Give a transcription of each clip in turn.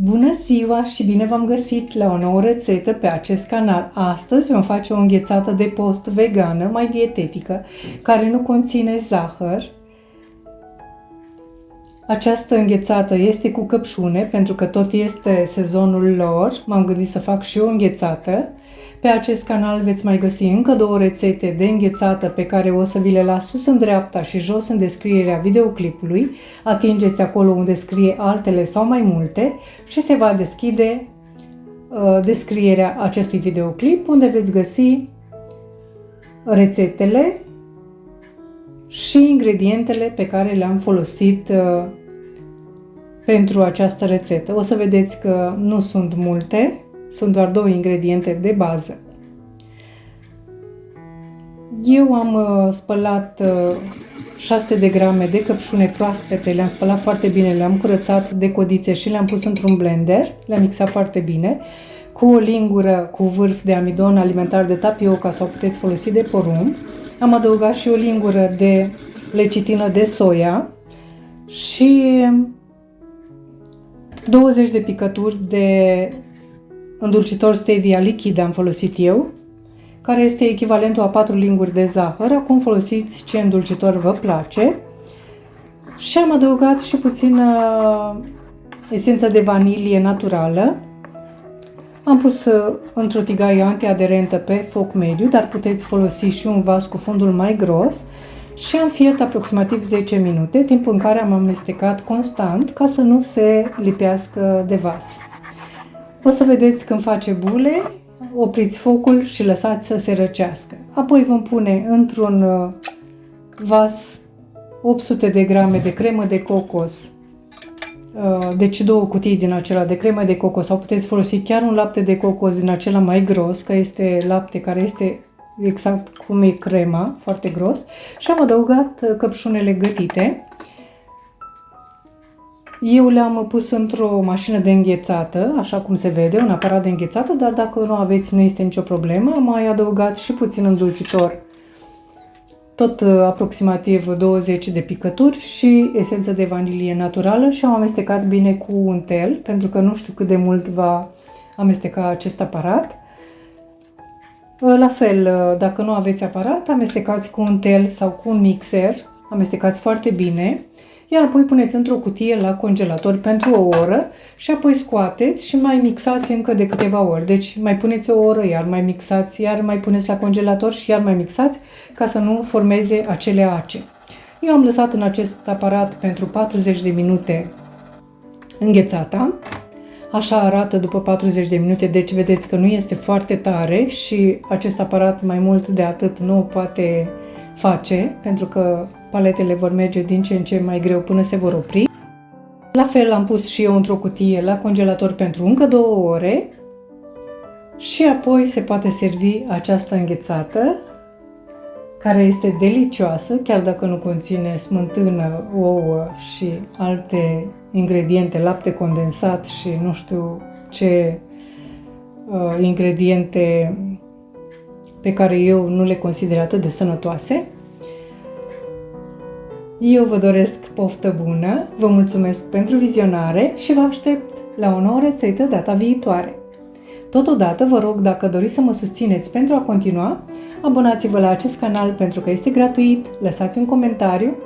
Bună ziua și bine v-am găsit la o nouă rețetă pe acest canal. Astăzi vom face o înghețată de post vegană, mai dietetică, care nu conține zahăr. Această înghețată este cu căpșune, pentru că tot este sezonul lor. M-am gândit să fac și o înghețată. Pe acest canal veți mai găsi încă două rețete de înghețată pe care o să vi le las sus în dreapta și jos în descrierea videoclipului. Atingeți acolo unde scrie altele sau mai multe și se va deschide descrierea acestui videoclip, unde veți găsi rețetele și ingredientele pe care le-am folosit pentru această rețetă. O să vedeți că nu sunt multe, sunt doar două ingrediente de bază. Eu am spălat 600 de grame de căpșune proaspete, le-am spălat foarte bine, le-am curățat de codițe și le-am pus într-un blender, le-am mixat foarte bine, cu o lingură cu vârf de amidon alimentar de tapioca sau puteți folosi de porumb. Am adăugat și o lingură de lecitină de soia și 20 de picături de îndulcitor stevia lichid am folosit eu, care este echivalentul a 4 linguri de zahăr. Acum folosiți ce îndulcitor vă place. Și am adăugat și puțină esență de vanilie naturală. Am pus într-o tigaie antiaderentă pe foc mediu, dar puteți folosi și un vas cu fundul mai gros. Și am fiert aproximativ 10 minute, timp în care am amestecat constant ca să nu se lipească de vas. O să vedeți când face bule, opriți focul și lăsați să se răcească. Apoi vom pune într-un vas 800 de grame de cremă de cocos, deci două cutii din acela de cremă de cocos, sau puteți folosi chiar un lapte de cocos din acela mai gros, că este lapte care este exact cum e crema, foarte gros, și am adăugat căpșunele gătite. Eu le-am pus într-o mașină de înghețată, așa cum se vede, un aparat de înghețată, dar dacă nu aveți, nu este nicio problemă. Am mai adăugat și puțin îndulcitor, tot aproximativ 20 de picături și esență de vanilie naturală și am amestecat bine cu un tel, pentru că nu știu cât de mult va amesteca acest aparat. La fel, dacă nu aveți aparat, amestecați cu un tel sau cu un mixer, amestecați foarte bine, iar apoi puneți într-o cutie la congelator pentru o oră și apoi scoateți și mai mixați încă de câteva ori. Deci mai puneți o oră, iar mai mixați, iar mai puneți la congelator și iar mai mixați ca să nu formeze acele ace. Eu am lăsat în acest aparat pentru 40 de minute înghețata. Așa arată după 40 de minute, deci vedeți că nu este foarte tare și acest aparat mai mult de atât nu o poate face, pentru că paletele vor merge din ce în ce mai greu până se vor opri. La fel am pus și eu într-o cutie la congelator pentru încă 2 ore și apoi se poate servi această înghețată, care este delicioasă, chiar dacă nu conține smântână, ouă și alte ingrediente, lapte condensat și nu știu ce ingrediente pe care eu nu le consider atât de sănătoase. Eu vă doresc poftă bună, vă mulțumesc pentru vizionare și vă aștept la o nouă rețetă data viitoare. Totodată vă rog, dacă doriți să mă susțineți pentru a continua, abonați-vă la acest canal pentru că este gratuit, lăsați un comentariu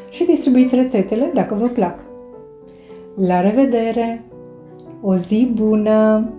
și distribuiți rețetele dacă vă plac. La revedere! O zi bună!